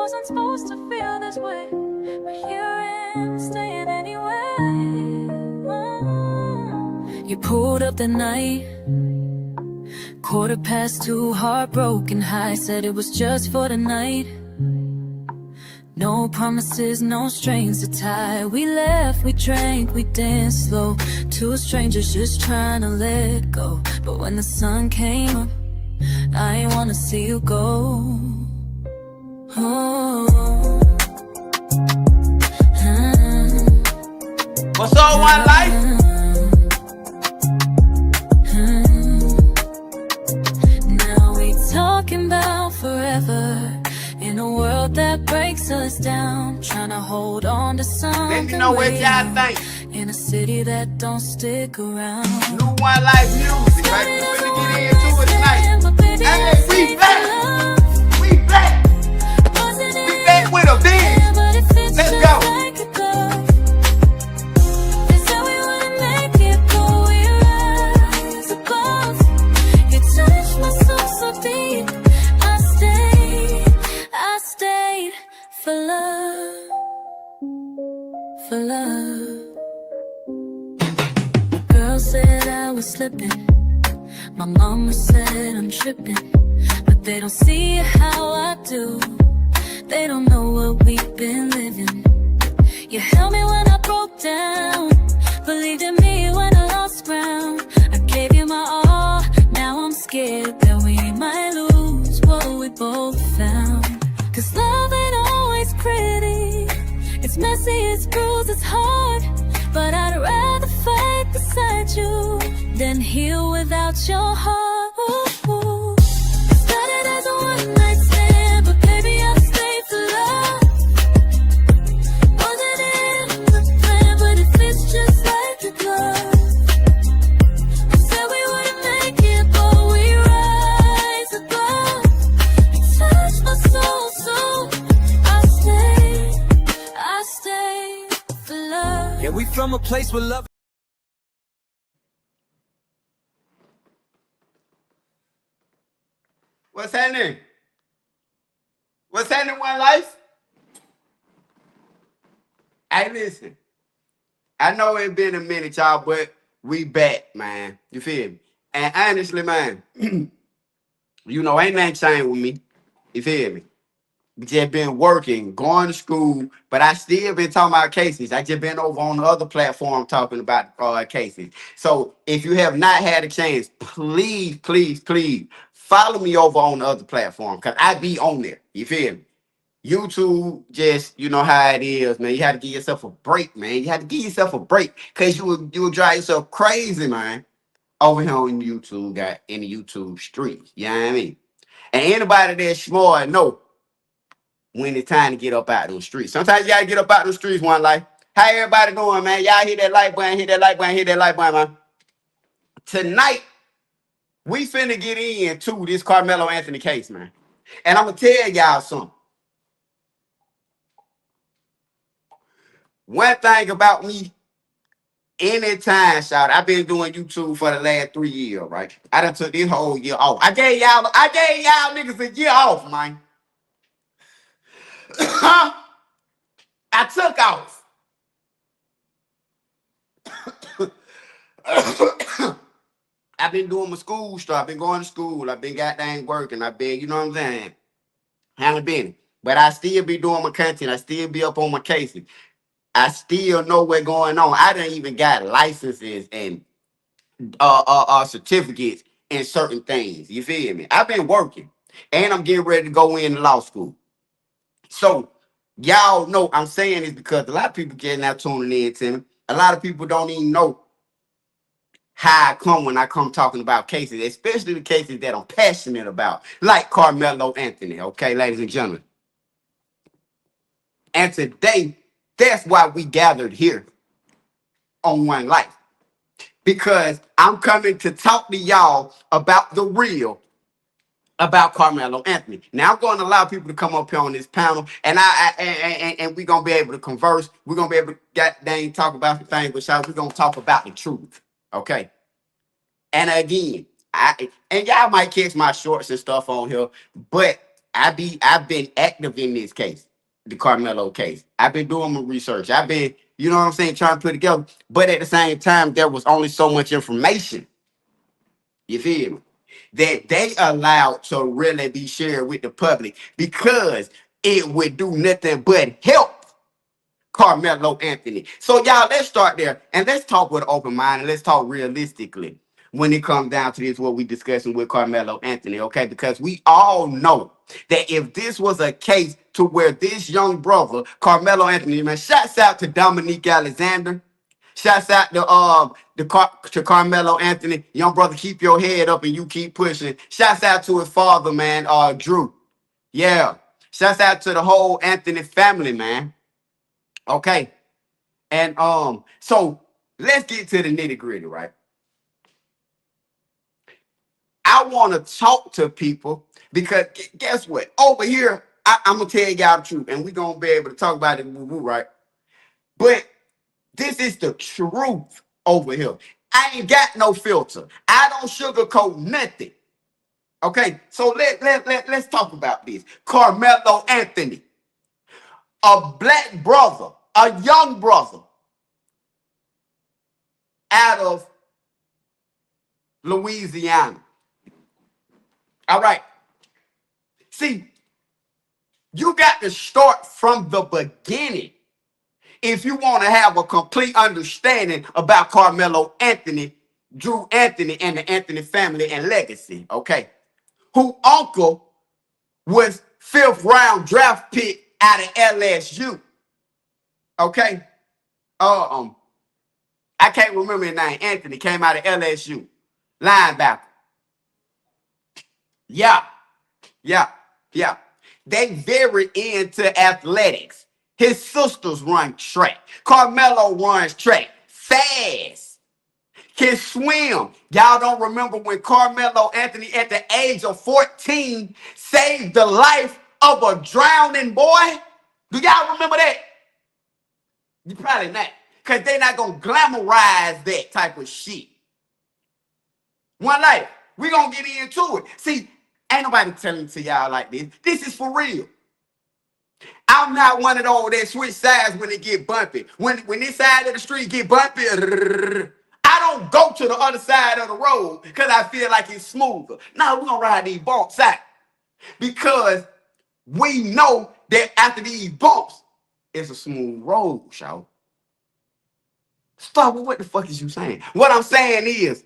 wasn't supposed to feel this way, but here I am, staying anyway. You pulled up the night, 2:15, heartbroken high. Said it was just for the night. No promises, no strings to tie. We left, we drank, we danced slow. Two strangers just trying to let go. But when the sun came up, I ain't wanna see you go. Oh. What's up, One Lyfe? Now we talking about forever. In a world that breaks us down, trying to hold on to something. Let me know what y'all think. In a city that don't stick around. New One Lyfe music, baby. We finna get into it tonight. Hey, we back. We back. We back with a vengeance. Let's go. For love, for love. The girl said I was slipping. My mama said I'm tripping. But they don't see how I do. They don't know what we've been living. You held me when I broke down, believed in me when I lost ground. I gave you my all, now I'm scared that we might lose what we both found. Cause love ain't always pretty. It's messy, it's bruised, it's hard. But I'd rather fight beside you than heal without your heart. Ooh. Started as a one-night stand, but baby, I'll stay for love. Wasn't in the plan, but it fits just like a glove. We said we wouldn't make it, but we rise above. You touched my soul. Yeah, we from a place where love. What's happening? What's happening, One Lyfe? Hey, listen. I know it's been a minute, y'all, but we back, man. You feel me? And honestly, man, you know, ain't nothing changed with me. You feel me? Just been working, going to school, but I still been talking about cases. I just been over on the other platform talking about cases. So if you have not had a chance, please, please, please follow me over on the other platform because I be on there. You feel me? YouTube, just, you know how it is, man. You have to give yourself a break, man. You have to give yourself a break because you will drive yourself crazy, man. Over here on YouTube, got in the YouTube streets. You know what I mean? And anybody that's smart know when it's time to get up out those streets. Sometimes you gotta get up out those streets, One Lyfe. How everybody doing, man? Y'all hit that like button, hit that like button, hit that like button, man. Tonight, we finna get into this Karmelo Anthony case, man. And I'm gonna tell y'all something. One thing about me, anytime, shout, I've been doing YouTube for the last 3 years, right? I done took this whole year off. I gave y'all niggas a year off, man. I took off. I've been doing my school stuff. I've been going to school. I've been goddamn working. I've been, you know what I'm saying? Haven't been. But I still be doing my content. I still be up on my cases. I still know what's going on. I done even got licenses and certificates in certain things. You feel me? I've been working. And I'm getting ready to go into law school. So, y'all know I'm saying this because a lot of people getting out tuning in to me. A lot of people don't even know how I come when I come talking about cases, especially the cases that I'm passionate about, like Karmelo Anthony, okay, ladies and gentlemen. And today, that's why we gathered here on One Lyfe, because I'm coming to talk to y'all about the real about Karmelo Anthony. Now, I'm going to allow people to come up here on this panel, and and we're going to be able to converse. We're going to be able to goddamn talk about the things, but y'all, we're going to talk about the truth, okay? And again, and y'all might catch my shorts and stuff on here, but I've been active in this case, the Karmelo case. I've been doing my research. I've been, you know what I'm saying, trying to put it together. But at the same time, there was only so much information. You feel me? That they allowed to really be shared with the public because it would do nothing but help Karmelo Anthony. So y'all, let's start there and let's talk with open mind and let's talk realistically when it comes down to this, what we discussing with Karmelo Anthony, okay? Because we all know that if this was a case to where this young brother, Karmelo Anthony, man, shouts out to Dominique Alexander, shouts out to Karmelo Anthony, young brother, keep your head up and you keep pushing. Shouts out to his father, man, Drew. Yeah. Shouts out to the whole Anthony family, man. Okay. And so let's get to the nitty-gritty, right? I want to talk to people because guess what? Over here, I'm gonna tell y'all the truth, and we're gonna be able to talk about it, right? But this is the truth over here. I ain't got no filter. I don't sugarcoat nothing. Okay, so let's talk about this. Karmelo Anthony, a black brother, a young brother out of Louisiana. All right. See, you got to start from the beginning if you want to have a complete understanding about Karmelo Anthony, Drew Anthony, and the Anthony family and legacy. Okay. Who uncle was 5th round draft pick out of LSU. Okay. I can't remember his name. Anthony came out of LSU. Linebacker. Yeah. Yeah. Yeah. They very into athletics. His sisters run track. Karmelo runs track. Fast. Can swim. Y'all don't remember when Karmelo Anthony at the age of 14 saved the life of a drowning boy? Do y'all remember that? You probably not. Because they're not going to glamorize that type of shit. One Life. We're going to get into it. See, ain't nobody telling to y'all like this. This is for real. I'm not one of those that switch sides when it get bumpy. When this side of the street get bumpy, I don't go to the other side of the road because I feel like it's smoother. No, we're going to ride these bumps out because we know that after these bumps, it's a smooth road, y'all. Stop with what the fuck is you saying? What I'm saying is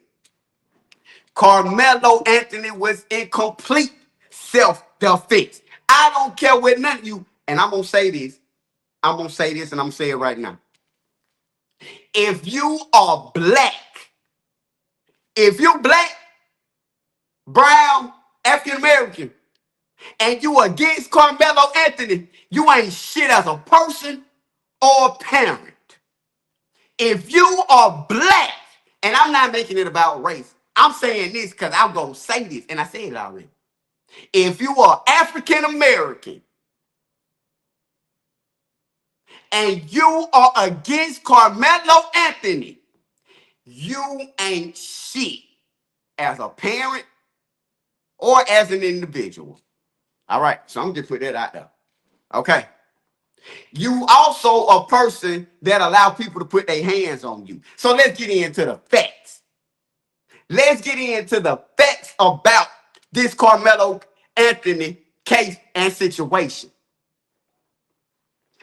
Karmelo Anthony was in complete self-defense. I don't care what none of you, and I'm going to say this. I'm going to say this and I'm going to say it right now. If you are black, if you're black, brown, African-American, and you against Karmelo Anthony, you ain't shit as a person or a parent. If you are black, and I'm not making it about race, I'm saying this because I'm going to say this, and I said it already. If you are African-American, and you are against Karmelo Anthony, you ain't shit as a parent or as an individual. All right, so I'm just put that out there. Okay. You also a person that allow people to put their hands on you. So let's get into the facts. Let's get into the facts about this Karmelo Anthony case and situation.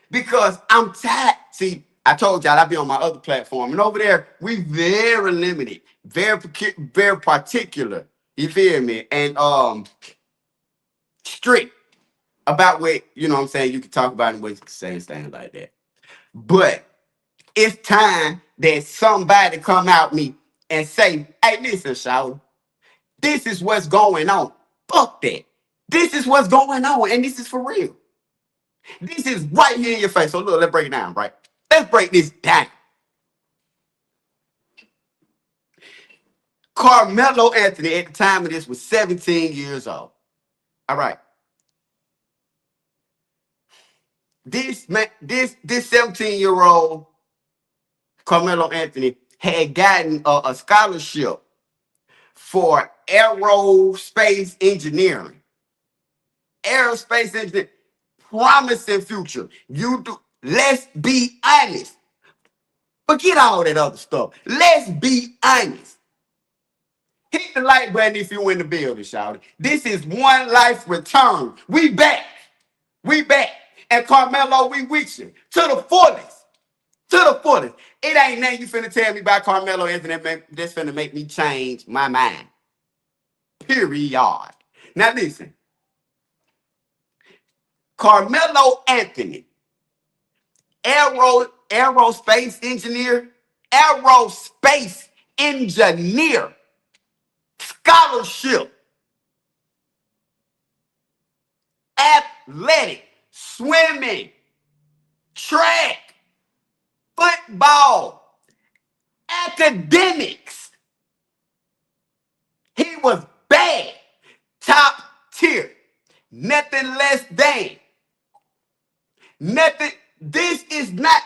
Because I'm tired. See, I told y'all I'll be on my other platform. And over there, we very limited, very particular. You feel me? And strict about what, you know what I'm saying, you can talk about and what you can say and things like that. But it's time that somebody come out me and say, hey, listen, shout, this is what's going on. Fuck that. This is what's going on, and this is for real. This is right here in your face. So look, let's break it down, right? Let's break this down. Karmelo Anthony at the time of this was 17 years old. All right. This 17-year-old Karmelo Anthony had gotten a scholarship for aerospace engineering aerospace engineer, promising future. You do. Let's be honest. Forget all that other stuff. Let's be honest. Hit the like button if you in the building, shawty. This is One Life Return. We back. We back. And Karmelo, we with you. To the fullest. To the fullest. It ain't nothing you finna tell me about Karmelo Anthony that's finna make me change my mind. Period. Now listen. Karmelo Anthony, aerospace engineer, scholarship, athletic, swimming, track, football, academics. He was bad, top tier, nothing less than. Nothing. This is not,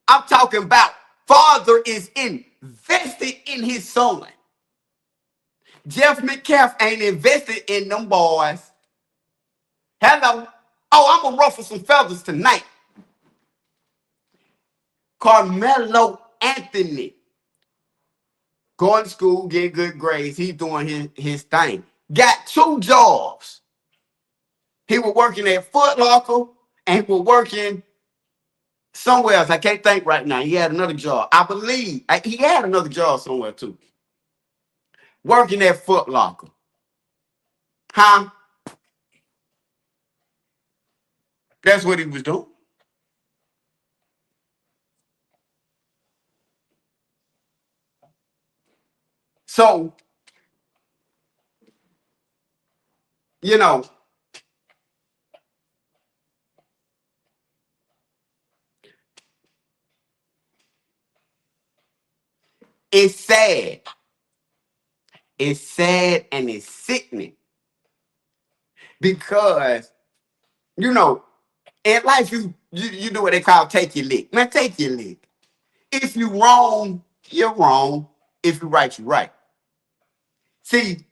I'm talking about father is invested in his son. Jeff McCaff ain't invested in them boys. Hello. Oh, I'm going to ruffle some feathers tonight. Karmelo Anthony. Going to school, getting good grades. He doing his thing. Got 2 jobs. He was working at Foot Locker and he was working somewhere else. I can't think right now. He had another job. I believe he had another job somewhere too. Working at Foot Locker. Huh? That's what he was doing. So, you know, it's sad. It's sad and it's sickening. Because, you know, in life, you do what they call take your lick. Man, take your lick. If you wrong, you're wrong. If you right, you're right. See,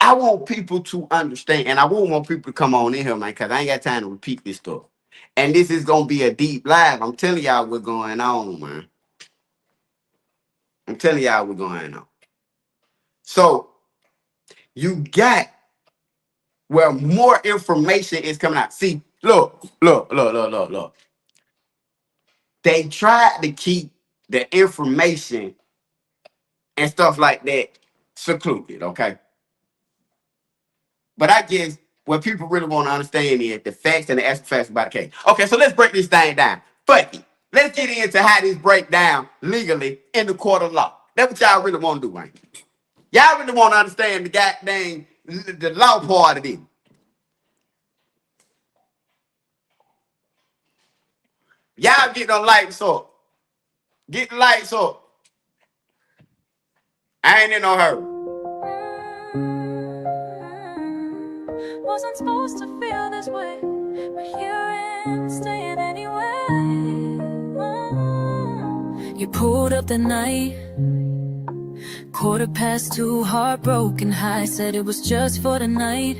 I want people to understand, and I won't want people to come on in here, man, because I ain't got time to repeat this stuff. And this is going to be a deep live. I'm telling y'all what's going on, man. I'm telling y'all what's going on. So, you got where more information is coming out. See, look. They tried to keep the information and stuff like that secluded, okay? But I guess what people really want to understand is the facts and the actual facts about the case. Okay, so let's break this thing down. Fuck it. Let's get into how this break down legally in the court of law. That's what y'all really want to do, right? Y'all really want to understand the goddamn the law part of it. Y'all get the lights up. Get the lights up. I ain't in no hurry. Wasn't supposed to feel this way, but here I am staying anyway. You pulled up the night, 2:15, heartbroken high. Said it was just for the night.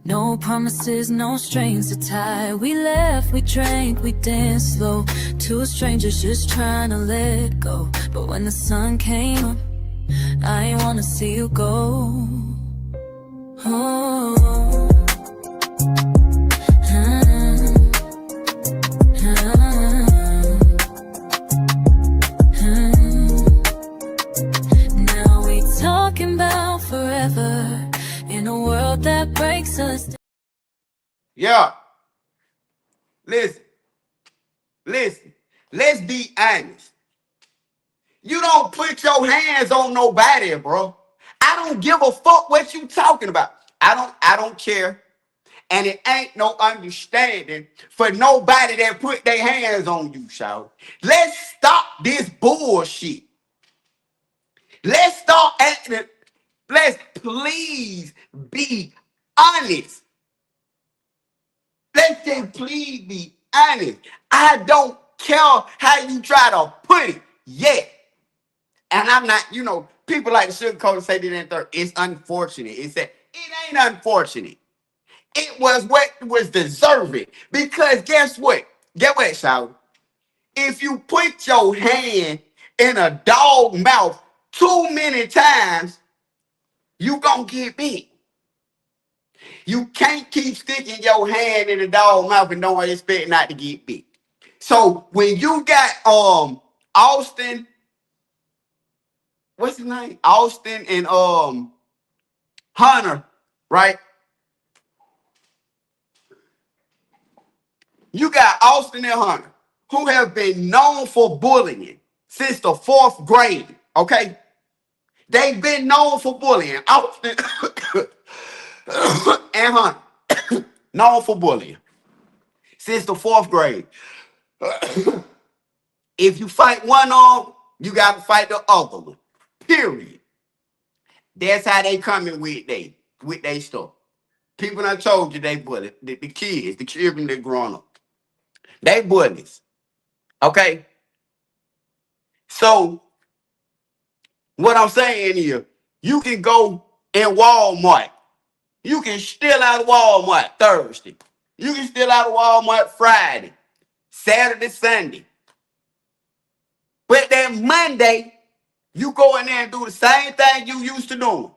No promises, no strings to tie. We left, we drank, we danced slow. 2 strangers just trying to let go. But when the sun came up, I ain't wanna see you go. Oh, now we talking about forever in a world that breaks us down. Yeah. Listen. Let's be honest. You don't put your hands on nobody, bro. I don't give a fuck what you talking about. I don't care. And it ain't no understanding for nobody that put their hands on you, shout. Let's stop this bullshit. Let's start acting. Let's please be honest. Let's just please be honest. I don't care how you try to put it. Yet, And I'm not, people like to sugarcoat and say that and third. It's unfortunate. It ain't unfortunate. It was what was deserving. Because guess what? Get what, Shaw? If you put your hand in a dog mouth too many times, you gonna get bit. You can't keep sticking your hand in a dog mouth and don't expect not to get bit. So when you got Austin, what's his name? Austin and Hunter, right? You got Austin and Hunter, who have been known for bullying since the 4th grade. Okay, they've been known for bullying. Austin and Hunter, known for bullying since the 4th grade. If you fight one on, you got to fight the other one. Period. That's how they coming with they stuff. People done told you they bully. The kids, the children that growing up. They bullies. Okay? So, what I'm saying is, you can go in Walmart. You can steal out of Walmart Thursday. You can steal out of Walmart Friday, Saturday, Sunday. But then Monday, you go in there and do the same thing you used to do.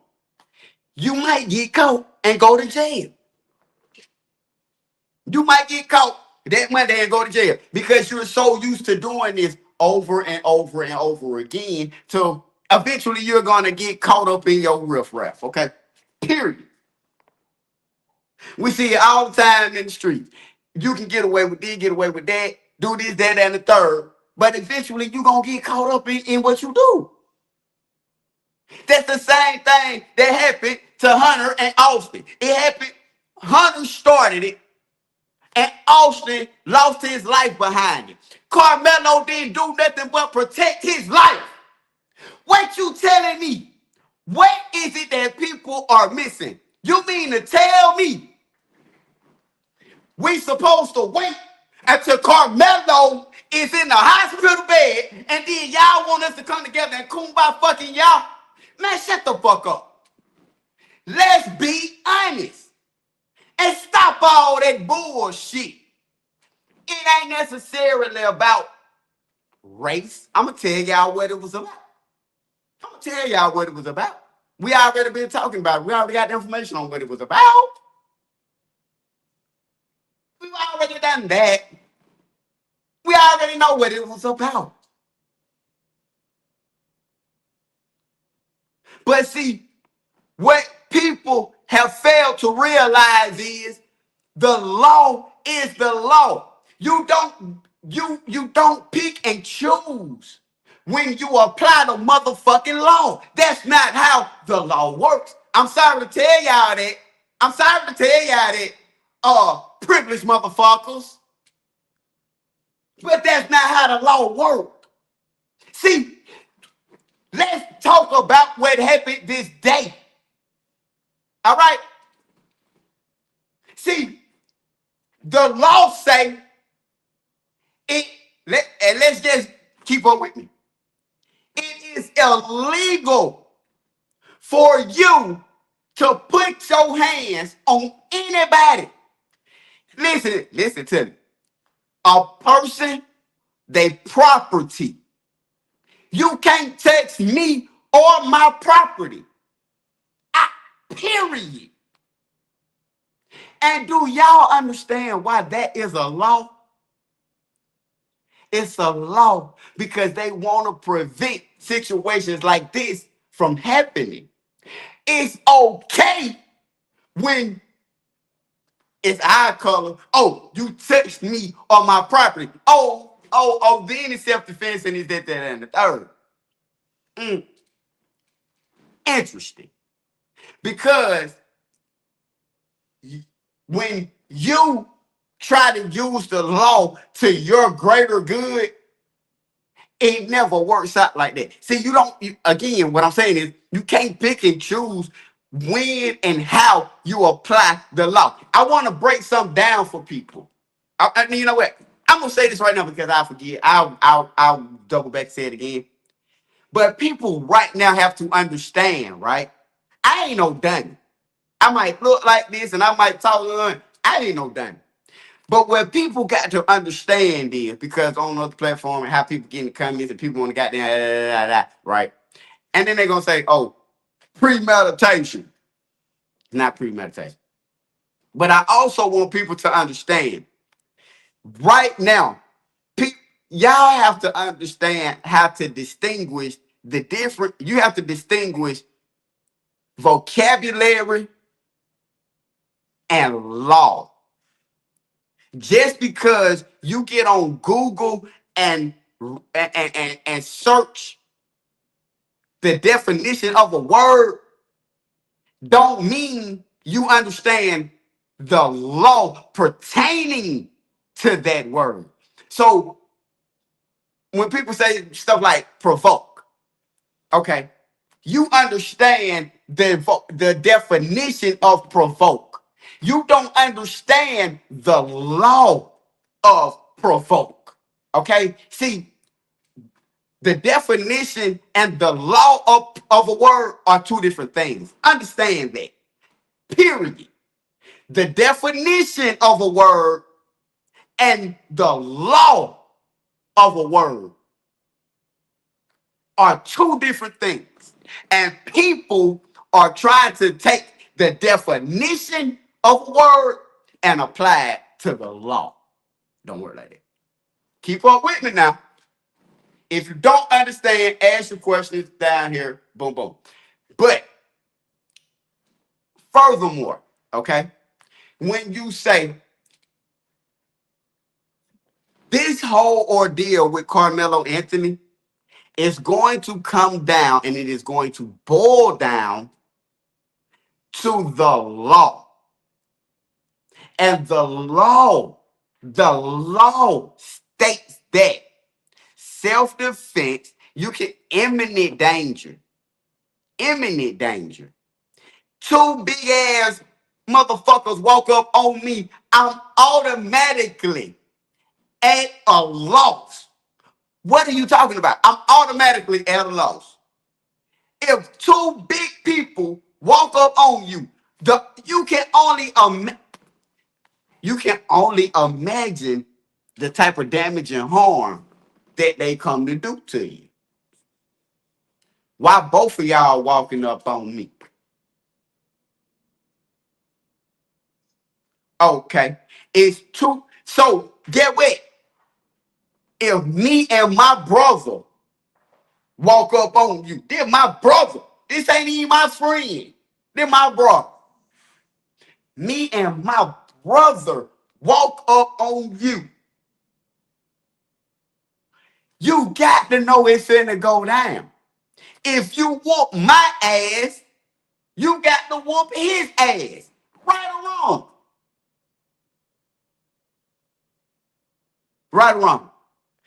You might get caught and go to jail. You might get caught that Monday and go to jail because you're so used to doing this over and over and over again till eventually you're going to get caught up in your riffraff, okay? Period. We see it all the time in the streets. You can get away with this, get away with that, do this, that, and the third, but eventually you're going to get caught up in what you do. That's the same thing that happened to Hunter and Austin. It happened, Hunter started it, and Austin lost his life behind it. Karmelo didn't do nothing but protect his life. What you telling me? What is it that people are missing? You mean to tell me we supposed to wait until Karmelo is in the hospital bed and then y'all want us to come together and kumbaya fucking y'all? Man, shut the fuck up. Let's be honest. And stop all that bullshit. It ain't necessarily about race. I'm going to tell y'all what it was about. We already been talking about it. We already got the information on what it was about. We've already done that. We already know what it was about. But see, what people have failed to realize is the law is the law. You don't pick and choose when you apply the motherfucking law. That's not how the law works. I'm sorry to tell y'all that. Privileged motherfuckers. But that's not how the law works. See, let's talk about what happened this day. All right? See, the law say it, and let's just keep up with me. It is illegal for you to put your hands on anybody. Listen to me. A person, their property. You can't touch me or my property. Period. And do y'all understand why that is a law? It's a law because they want to prevent situations like this from happening. It's okay when it's eye color. Oh, you touched me on my property. Then it's self-defense and it's that, and the third. Interesting. Because when you try to use the law to your greater good, it never works out like that. See, again, what I'm saying is you can't pick and choose when and how you apply the law. I want to break something down for people. You know what? I'm going to say this right now because I forget. I'll double back and say it again. But people right now have to understand, right? I ain't no dummy. I might look like this and I might talk like I ain't no dummy. But what people got to understand is because on other platform and how people get in the comments and people want to goddamn right? And then they're gonna say, oh, premeditation. Not premeditation. But I also want people to understand right now, y'all have to understand how to distinguish the different, you have to distinguish vocabulary and law. Just because you get on Google and search the definition of a word don't mean you understand the law pertaining to that word. So when people say stuff like provoke, okay, you understand the definition of provoke. You don't understand the law of provoke. Okay? See, the definition and the law of a word are two different things. Understand that. Period. The definition of a word and the law of a word are two different things. And people are trying to take the definition of a word and apply it to the law. Don't worry like that. Keep up with me now. If you don't understand, ask your questions down here. Boom, boom. But furthermore, okay, when you say this whole ordeal with Karmelo Anthony is going to come down and it is going to boil down to the law. And the law states that self-defense, you can imminent danger. Two big ass motherfuckers walk up on me, I'm automatically at a loss. What are you talking about? I'm automatically at a loss. If two big people walk up on you, you can only imagine the type of damage and harm that they come to do to you. Why both of y'all walking up on me? Okay. It's two. So get what? If me and my brother walk up on you, they're my brother. This ain't even my friend. They're my brother. Me and my brother walk up on you. You got to know it's finna go down. If you whoop my ass, you got to whoop his ass. Right or wrong? Right or wrong?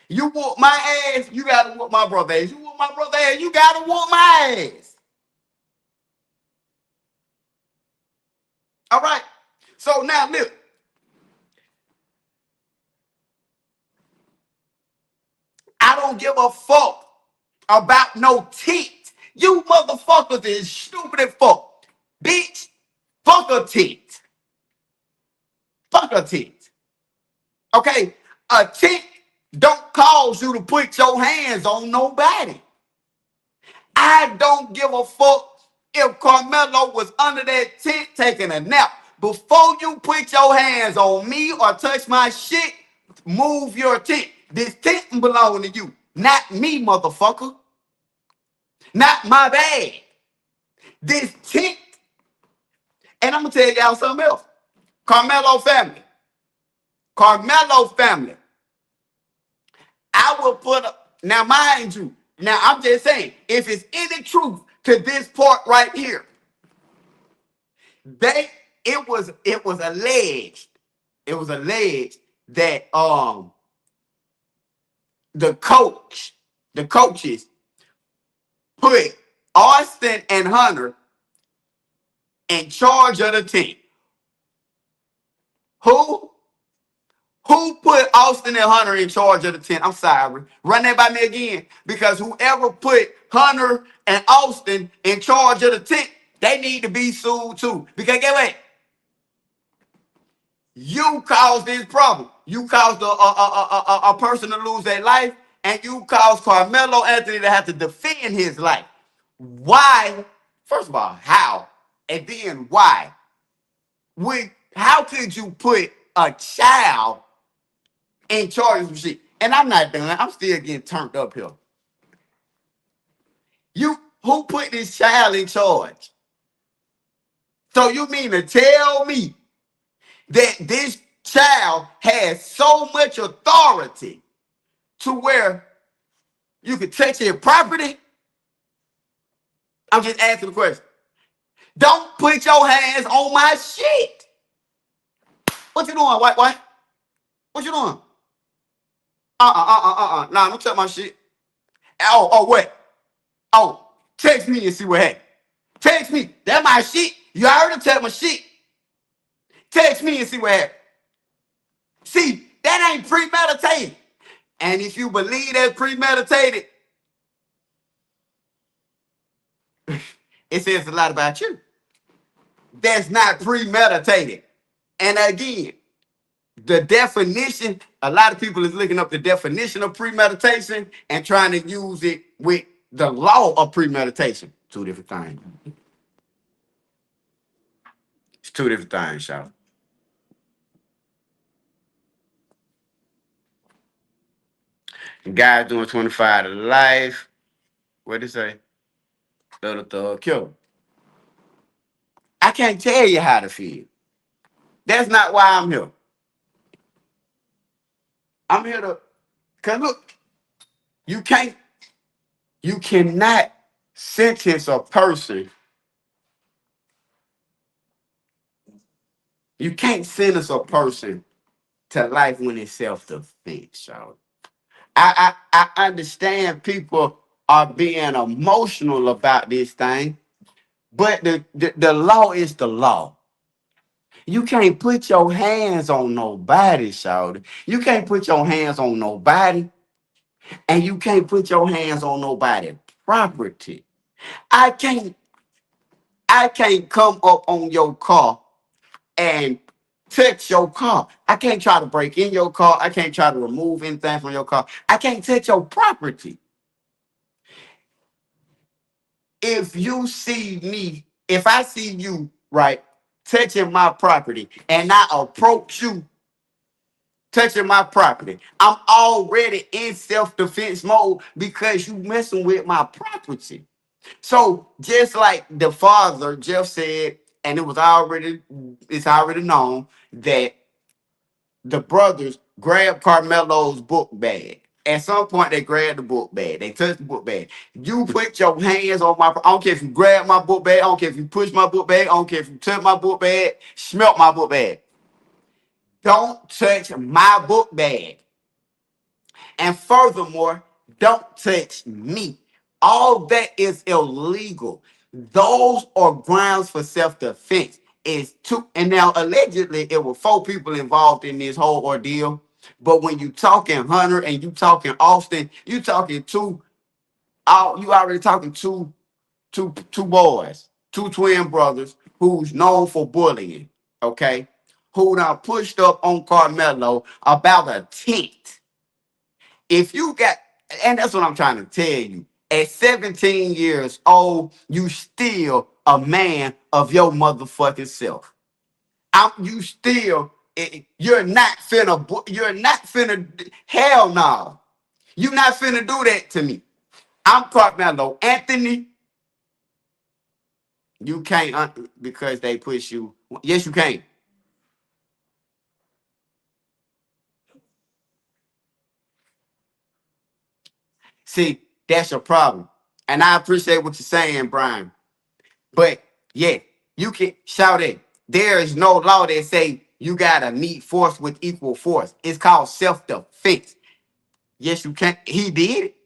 You whoop my ass, you got to whoop my brother ass. You whoop my brother ass, you got to whoop my ass. All right? So now, look. I don't give a fuck about no tit. You motherfuckers is stupid as fuck. Bitch, fuck a tit. Fuck a tit. Okay? A tit don't cause you to put your hands on nobody. I don't give a fuck if Karmelo was under that tent taking a nap. Before you put your hands on me or touch my shit, move your tent. This tent belongs to you, not me, motherfucker. Not my bag. This tent. And I'm going to tell y'all something else. Karmelo family. Karmelo family. I will put up. Now, mind you, now I'm just saying, if it's any truth to this part right here, it was alleged. It was alleged that the coaches put Austin and Hunter in charge of the team. Who? Who put Austin and Hunter in charge of the tent? I'm sorry. Run that by me again. Because whoever put Hunter and Austin in charge of the tent, they need to be sued too. Because get what? You caused this problem. You caused a person to lose their life, and you caused Karmelo Anthony to have to defend his life. Why? First of all, how? And then why? How could you put a child in charge of some shit? And I'm not done. I'm still getting turned up here. Who put this child in charge? So you mean to tell me that this child has so much authority to where you can touch his property? I'm just asking the question. Don't put your hands on my shit. What you doing, white boy? What you doing? Nah, don't touch my shit. Oh, what? Oh, text me and see what happened. Text me. That's my shit. You already touched my shit. Text me and see what happened. See, that ain't premeditated. And if you believe that's premeditated, it says a lot about you. That's not premeditated. And again, the definition, a lot of people is looking up the definition of premeditation and trying to use it with the law of premeditation. Two different things. It's two different things, y'all. Guys doing 25 to life. What did it say? Little thug killer. I can't tell you how to feel. That's not why I'm here. I'm here to, cause look, you cannot sentence a person. You can't sentence a person to life when it's self-defense, y'all. I understand people are being emotional about this thing, but the law is the law. You can't put your hands on nobody, y'all. You can't put your hands on nobody, and you can't put your hands on nobody's property. I can't come up on your car and touch your car. I can't try to break in your car. I can't try to remove anything from your car. I can't touch your property. If you see me, if I see you, right, touching my property and I approach you touching my property, I'm already in self-defense mode because you messing with my property. So just like the father, Jeff said, and it's already known that the brothers grabbed Carmelo's book bag. At some point, they grabbed the book bag. They touched the book bag. You put your hands on my... I don't care if you grab my book bag. I don't care if you push my book bag. I don't care if you touch my book bag. Smelt my book bag. Don't touch my book bag. And furthermore, don't touch me. All that is illegal. Those are grounds for self-defense. And now allegedly it were 4 people involved in this whole ordeal. But when you talking Hunter and you talking Austin, you talking you already talking two boys, 2 twin brothers who's known for bullying, okay? Who done pushed up on Karmelo about a tent. If you got, and that's what I'm trying to tell you, at 17 years old, you still a man of your motherfucking self. You're not finna, hell no. You're not finna do that to me. I'm Karmelo Anthony. You can't because they push you. Yes, you can. See, that's your problem. And I appreciate what you're saying, Brian. But yeah, you can shout it. There is no law that say you gotta meet force with equal force. It's called self-defense. Yes, you can. He did it.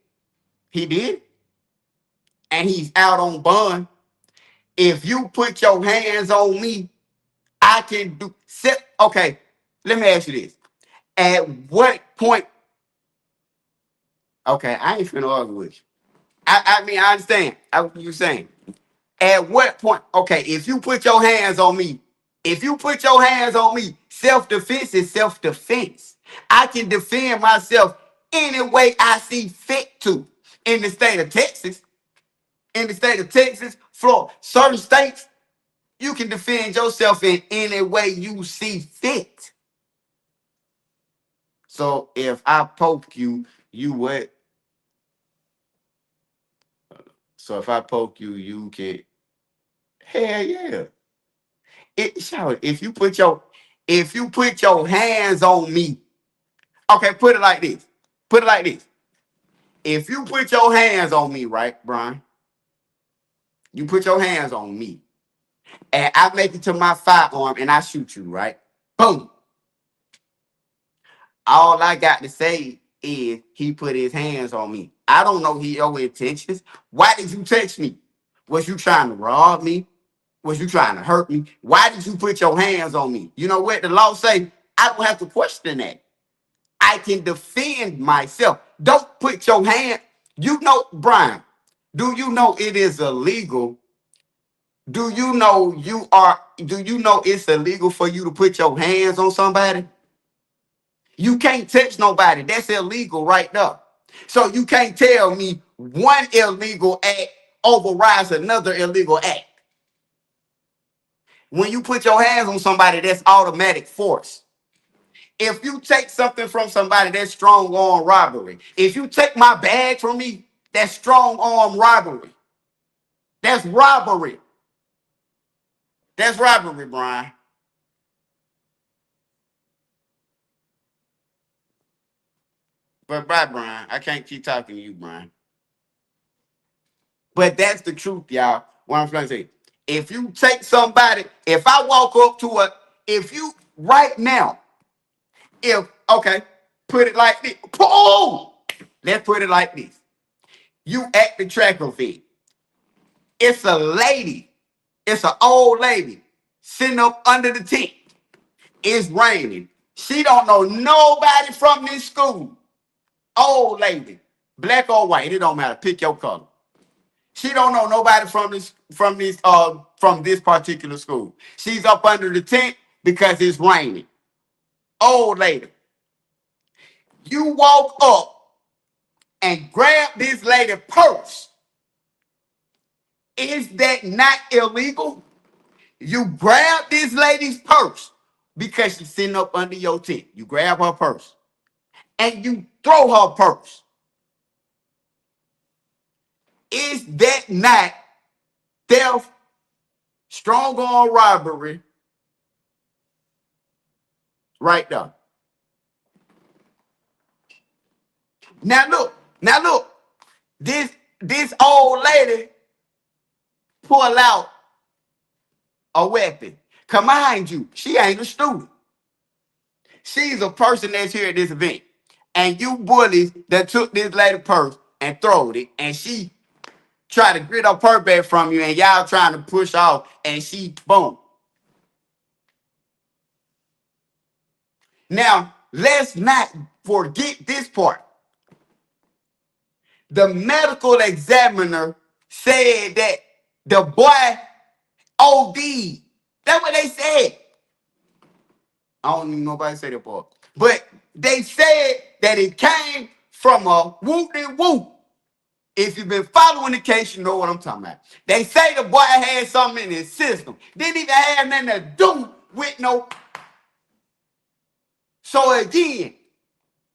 He did it. And he's out on bond. If you put your hands on me, I can do. Okay, let me ask you this. At what point? Okay, I ain't finna argue with you. I mean, I understand what you're saying. At what point? Okay, if you put your hands on me, self-defense is self-defense. I can defend myself any way I see fit to. In the state of Texas, Florida, certain states, you can defend yourself in any way you see fit. So if I poke you, you what? So if I poke you, you can. Hell yeah. If you put your hands on me, okay, put it like this. If you put your hands on me, right, Brian? You put your hands on me, and I make it to my firearm and I shoot you, right? Boom. All I got to say is he put his hands on me. I don't know your intentions. Why did you text me? Was you trying to rob me? Was you trying to hurt me? Why did you put your hands on me? You know what the law say? I don't have to question that. I can defend myself. Don't put your hand. You know, Brian, do you know it is illegal? Do you know it's illegal for you to put your hands on somebody? You can't touch nobody. That's illegal right now. So you can't tell me one illegal act overrides another illegal act. When you put your hands on somebody, that's automatic force. If you take something from somebody, that's strong arm robbery. If you take my bag from me, that's strong arm robbery. That's robbery. That's robbery, Brian. But bye, Brian. I can't keep talking to you, Brian. But that's the truth, y'all. What I'm trying to say. If you take somebody, if I walk up to if you right now, okay, put it like this. Boom! Let's put it like this. You at the track event. It's a lady. It's an old lady sitting up under the tent. It's raining. She don't know nobody from this school. Old lady, black or white, it don't matter. Pick your color. She don't know nobody from this particular school. She's up under the tent because it's raining. Old lady, you walk up and grab this lady's purse. Is that not illegal? You grab this lady's purse because she's sitting up under your tent. You grab her purse and you throw her purse. Is that not theft, strong arm robbery, right there? Now look, this old lady pull out a weapon. Come mind you, she ain't a student. She's a person that's here at this event. And you bullies that took this lady purse and throwed it, and she tried to grit up her bag from you, and y'all trying to push off, and she boom. Now, let's not forget this part. The medical examiner said that the boy OD. That's what they said. I don't even know nobody say that part. But they said that it came from a whoop-de-whoop. If you've been following the case, you know what I'm talking about. They say the boy had something in his system. Didn't even have nothing to do with no. So again,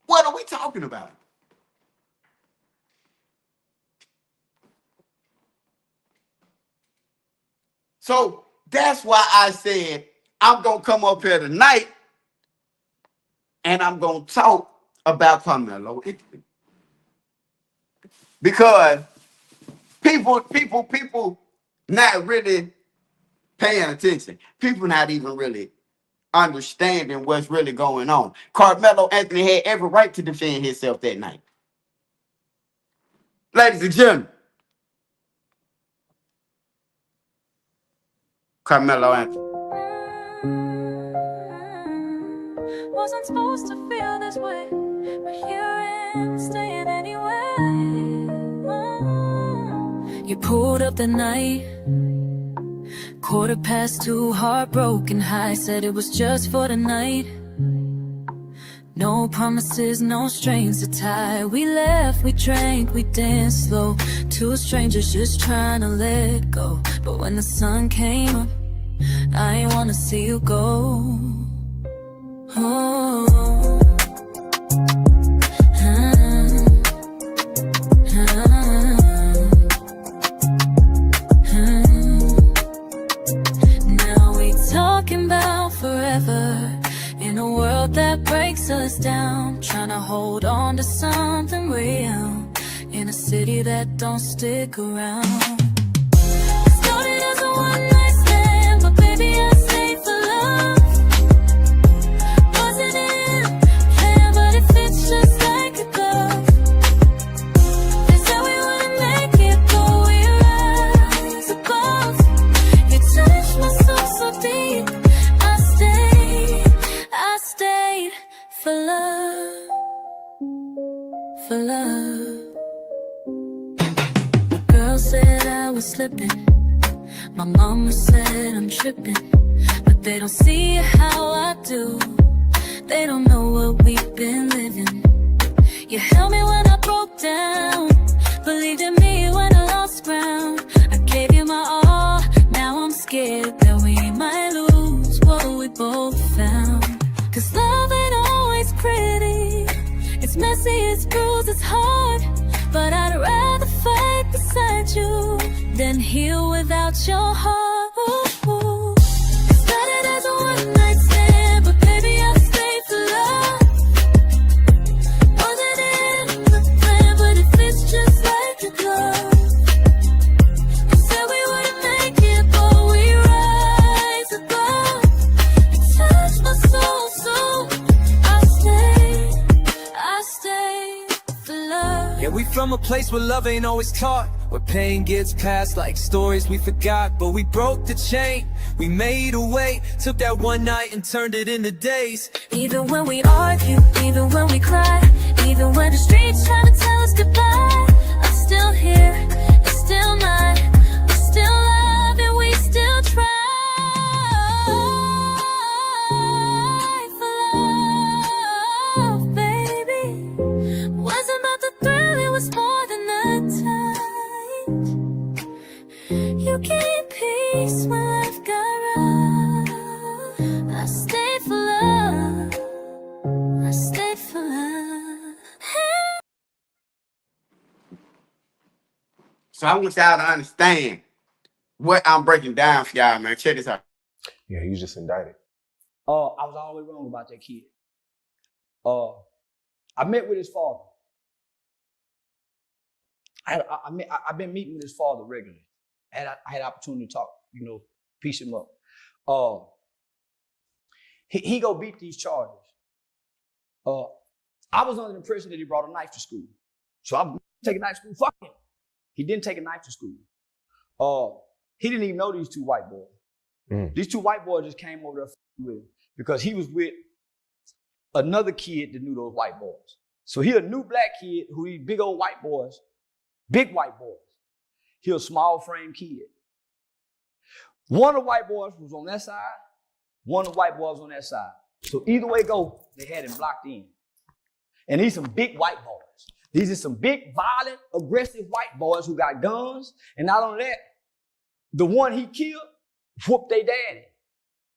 what are we talking about? So that's why I said I'm going to come up here tonight and I'm going to talk about Karmelo Anthony. Because people not really paying attention. People not even really understanding what's really going on. Karmelo Anthony had every right to defend himself that night. Ladies and gentlemen, Karmelo Anthony. wasn't supposed to feel this way, but here I am, staying anyway. You pulled up the night, 2:15, heartbroken high. Said it was just for the night. No promises, no strings to tie. We left, we drank, we danced slow. Two strangers just trying to let go. But when the sun came up, I ain't wanna see you go. Oh. Now we talking about forever. In a world that breaks us down, trying to hold on to something real. In a city that don't stick around. Started as a one-night stand, but baby I stayed for love. Wasn't in a plan, but it fits just like a glove. They said we wouldn't make it, but we rise above. You touched my soul so deep, I stayed for love, for love. Girl said I was slipping, my mama said I'm tripping, but they don't see how I do. They don't know what we've been living. You held me when I broke down, believed in me when I lost ground. I gave you my all, now I'm scared that we might lose what we both found. Cause love ain't always pretty, it's messy, it's bruised, it's hard. But I'd rather fight beside you than heal without your heart. It started as a one-night stand, but baby I stayed for love. Wasn't in the plan, but it fits just like a glove. You said we wouldn't make it, but we rise above. You touched my soul, so I stayed for love. Yeah, we from a place where love ain't always taught, where pain gets passed like stories we forgot. But we broke the chain, we made a way, took that one night and turned it into days. Even when we argue, even when we cry, even when the streets try to tell us goodbye, I'm still here, it's still mine. We still love and we still try for love, baby. Wasn't about the thrill, it was more than the time. You gave peace when life got rough. I stayed for love, I stayed for love. So I want y'all to understand what I'm breaking down for y'all, man. Check this out. Yeah, he was just indicted. I was all the way wrong about that kid. I met with his father. I've been meeting with his father regularly. I had opportunity to talk, piece him up. He go beat these charges. I was under the impression that he brought a knife to school. So I'm taking a knife to school. Fuck him. He didn't take a knife to school. He didn't even know these two white boys. These two white boys just came over there with him because he was with another kid that knew those white boys. So he a new black kid who these big old white boys, big white boys. He a small frame kid. One of the white boys was on that side, one of the white boys was on that side. So either way go, they had him blocked in. And these some big white boys. These are some big, violent, aggressive white boys who got guns. And not only that, the one he killed whooped their daddy.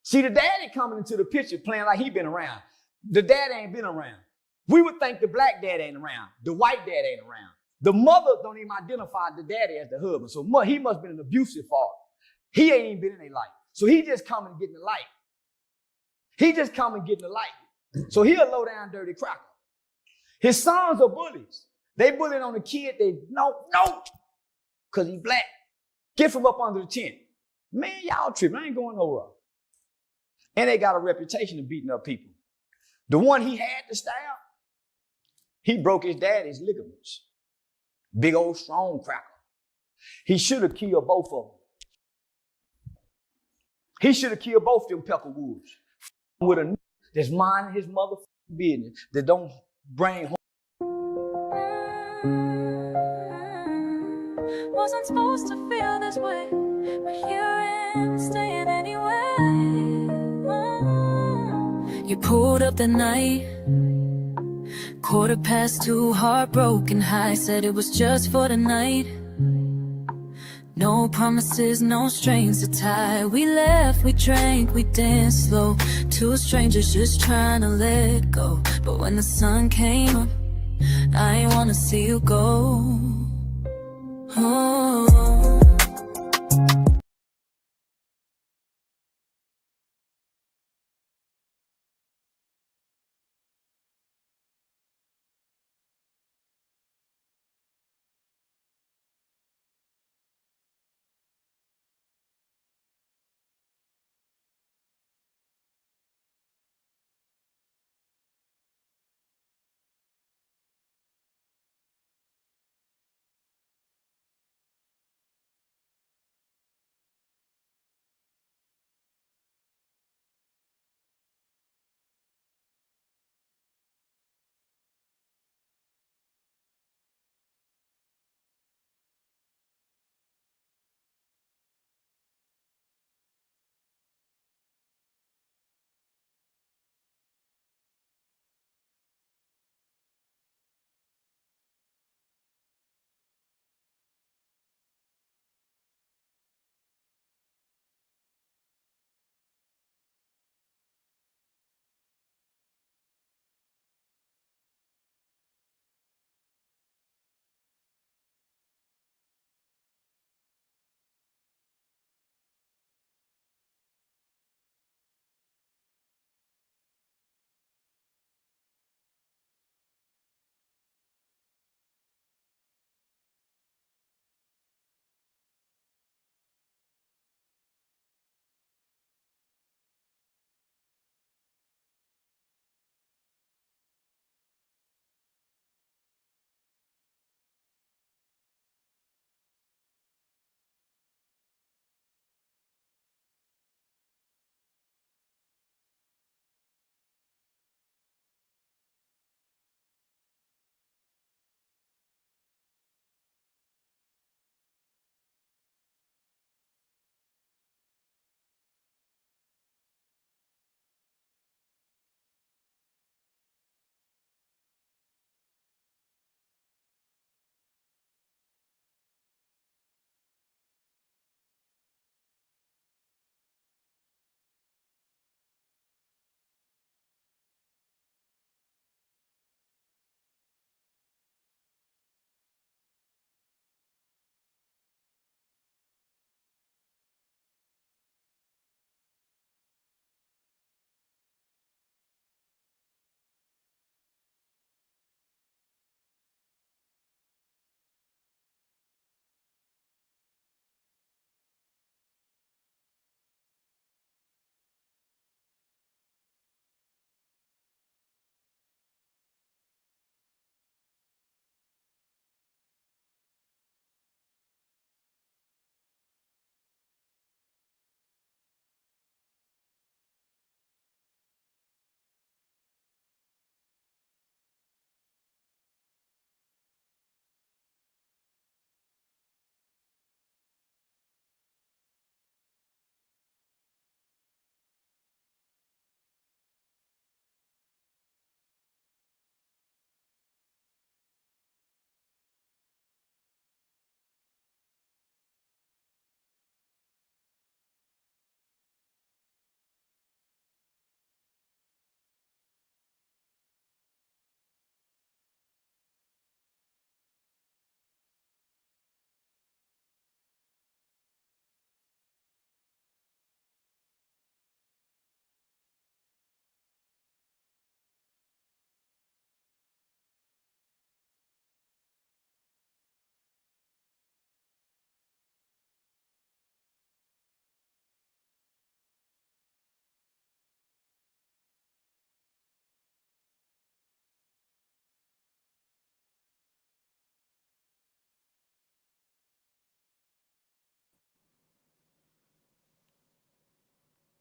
See, the daddy coming into the picture playing like he been around. The dad ain't been around. We would think the black dad ain't around. The white dad ain't around. The mother don't even identify the daddy as the husband. So he must have been an abusive father. He ain't even been in their life. So he just coming and getting the light. He just coming and getting the light. So he a low down dirty cracker. His sons are bullies. They bullying on the kid. They no, because he black. Get from up under the tent. Man, y'all tripping. I ain't going nowhere. And they got a reputation of beating up people. The one he had to stab, he broke his daddy's ligaments. Big old strong cracker. He should have killed both of them. He should have killed both them Peckerwoods. With a that's minding his motherfucking business, that don't bring home. Wasn't supposed to feel this way, but here I am staying anyway. You pulled up the night, 2:15, heartbroken high. Said it was just for the night. No promises, no strings to tie. We left, we drank, we danced slow. Two strangers just trying to let go. But when the sun came up, I ain't wanna see you go. Oh.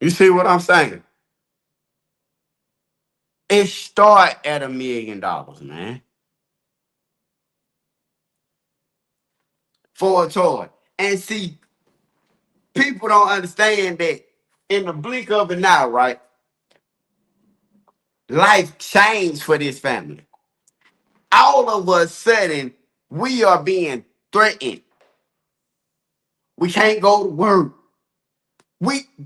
You see what I'm saying? It start at $1 million, man, for a toy. And see, people don't understand that in the blink of an eye, right? Life changed for this family. All of a sudden, we are being threatened. We can't go to work.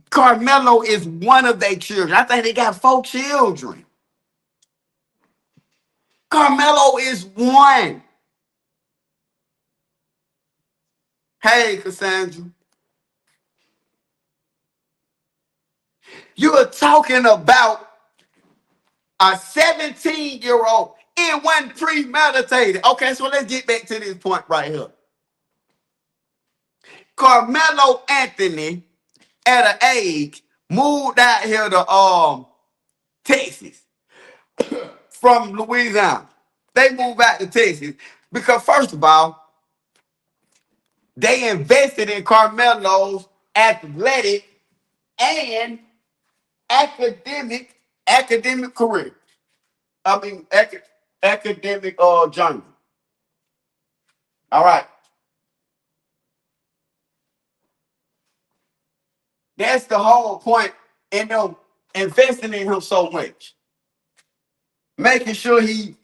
Karmelo is one of their children. I think they got 4 children. Karmelo is one. Hey, Cassandra. You are talking about a 17-year-old. It wasn't premeditated. Okay, so let's get back to this point right here. Karmelo Anthony, at an age, moved out here to Texas from Louisiana. They moved out to Texas because, first of all, they invested in Karmelo's athletic and academic career. I mean, academic journey. All right. That's the whole point in them investing in him so much. Making sure he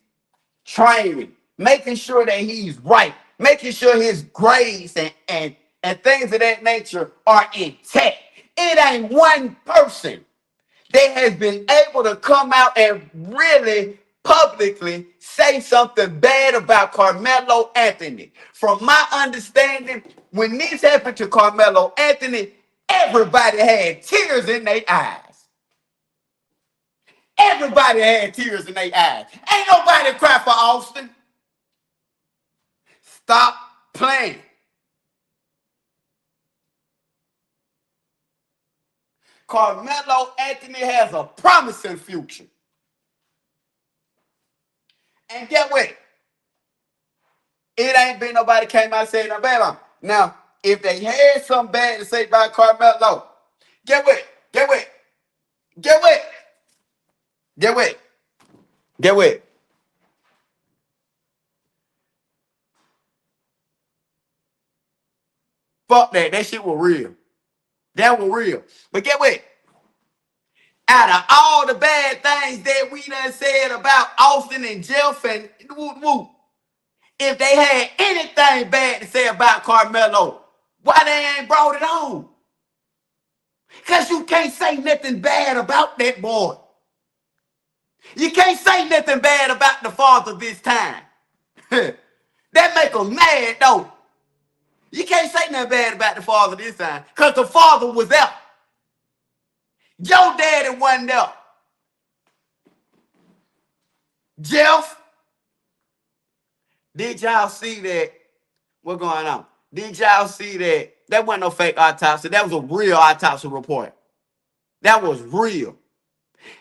training, making sure that he's right, making sure his grades and things of that nature are intact. It ain't one person that has been able to come out and really publicly say something bad about Karmelo Anthony. From my understanding, when this happened to Karmelo Anthony, everybody had tears in their eyes. Everybody had tears in their eyes. Ain't nobody cry for Austin. Stop playing. Karmelo Anthony has a promising future. And get what? It ain't been nobody came out saying nothing bad about him. Now, if they had something bad to say about Karmelo, get what? Get what? Get what? Get what? Get what? Fuck that. That shit was real. That was real. But get what? Out of all the bad things that we done said about Austin and Jeff and woo, if they had anything bad to say about Karmelo, why they ain't brought it on? Because you can't say nothing bad about that boy. You can't say nothing bad about the father this time. That make him mad, though. You can't say nothing bad about the father this time because the father was there. Your daddy wasn't there. Jeff, did y'all see that? What's going on? Did y'all see that? That wasn't no fake autopsy. That was a real autopsy report. That was real.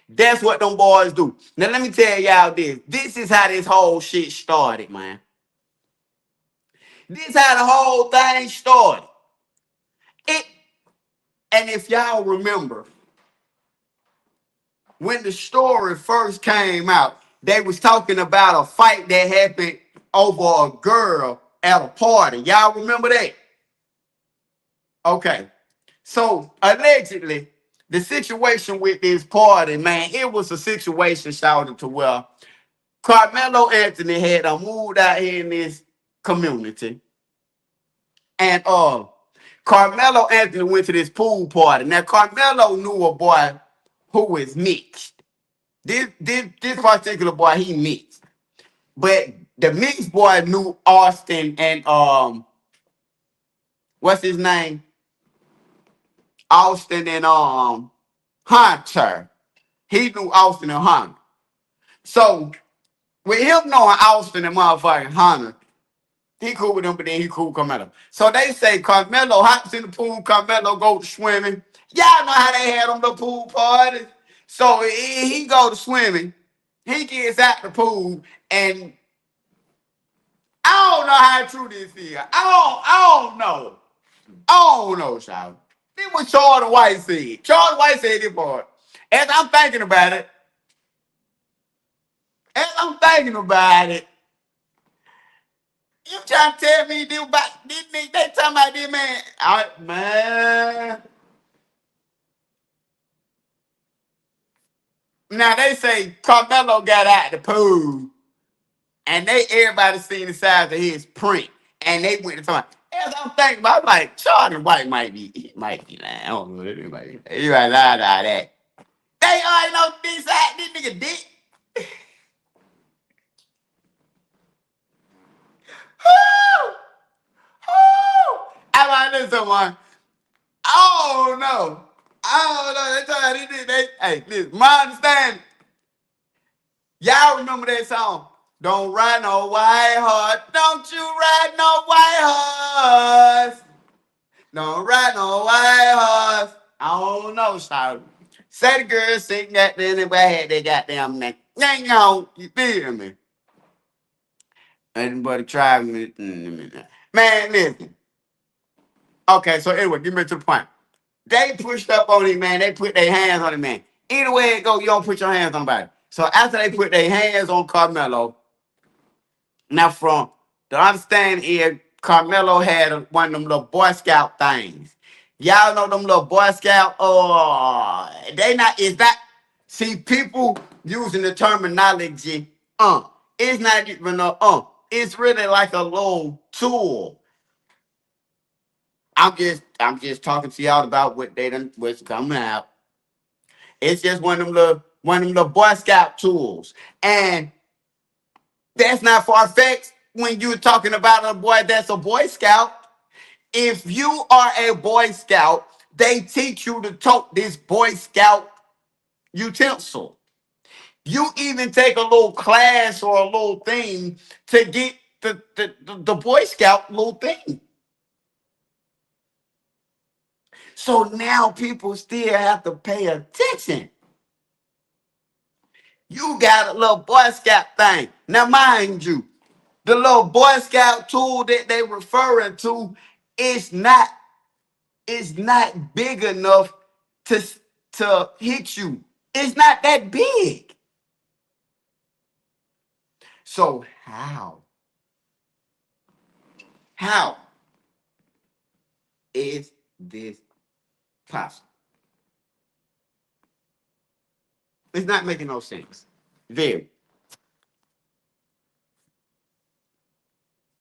That's what them boys do. Now, let me tell y'all this. This is how this whole shit started, man. This is how the whole thing started. And if y'all remember, when the story first came out, they was talking about a fight that happened over a girl at a party. Y'all remember that? Okay. So, allegedly, the situation with this party, man, it was a situation shouted to where Karmelo Anthony had moved out here in this community. And Karmelo Anthony went to this pool party. Now, Karmelo knew a boy who is mixed. This particular boy, he mixed. But the mixed boy knew Austin and what's his name? Austin and Hunter. He knew Austin and Hunter. So with him knowing Austin and motherfucking Hunter, he cool with them, but then he cool with Karmelo. So they say Karmelo hops in the pool, Karmelo go to swimming. Y'all know how they had on the pool parties. So he go to swimming. He gets out the pool, and I don't know how true this is. I don't know. I don't know, child. This was Charlie White said. Charlie White said this part. As I'm thinking about it, As I'm thinking about it, you trying to tell me this about this nigga? They talking about this man. Man. Now they say Carmelo got out the pool, and everybody seen the size of his print, and they went to talk. As I'm thinking about, I'm like, Charlie White might be lying. I don't know. He might lie about that. They already know this nigga dick. Woo! Woo! I might listen to someone. I don't know. They talking about this. Hey, listen, my understanding. Y'all remember that song? Don't ride no white horse. Don't you ride no white horse. Don't ride no white horse. I don't know, sorry. Say the girls sing that, then if I had that goddamn name. Hang on, you feel me? Anybody try me? Man, listen. Okay, so anyway, get me to the point. They pushed up on him, man. They put their hands on him, man. Either way it go, you don't put your hands on nobody. So after they put their hands on Carmelo, now from the understanding is Carmelo had one of them little Boy Scout things. Y'all know them little Boy Scout, they not, is that, see, people using the terminology, it's not even it's really like a little tool. I'm just talking to y'all about what's coming out. It's just one of them little Boy Scout tools. And that's not far-fetched when you're talking about a boy that's a Boy Scout. If you are a Boy Scout, they teach you to tote this Boy Scout utensil. You even take a little class or a little thing to get the Boy Scout little thing. So now people still have to pay attention. You got a little Boy Scout thing. Now, mind you, the little Boy Scout tool that they referring to is not big enough to hit you. It's not that big. So how is this possible? It's not making no sense. Very.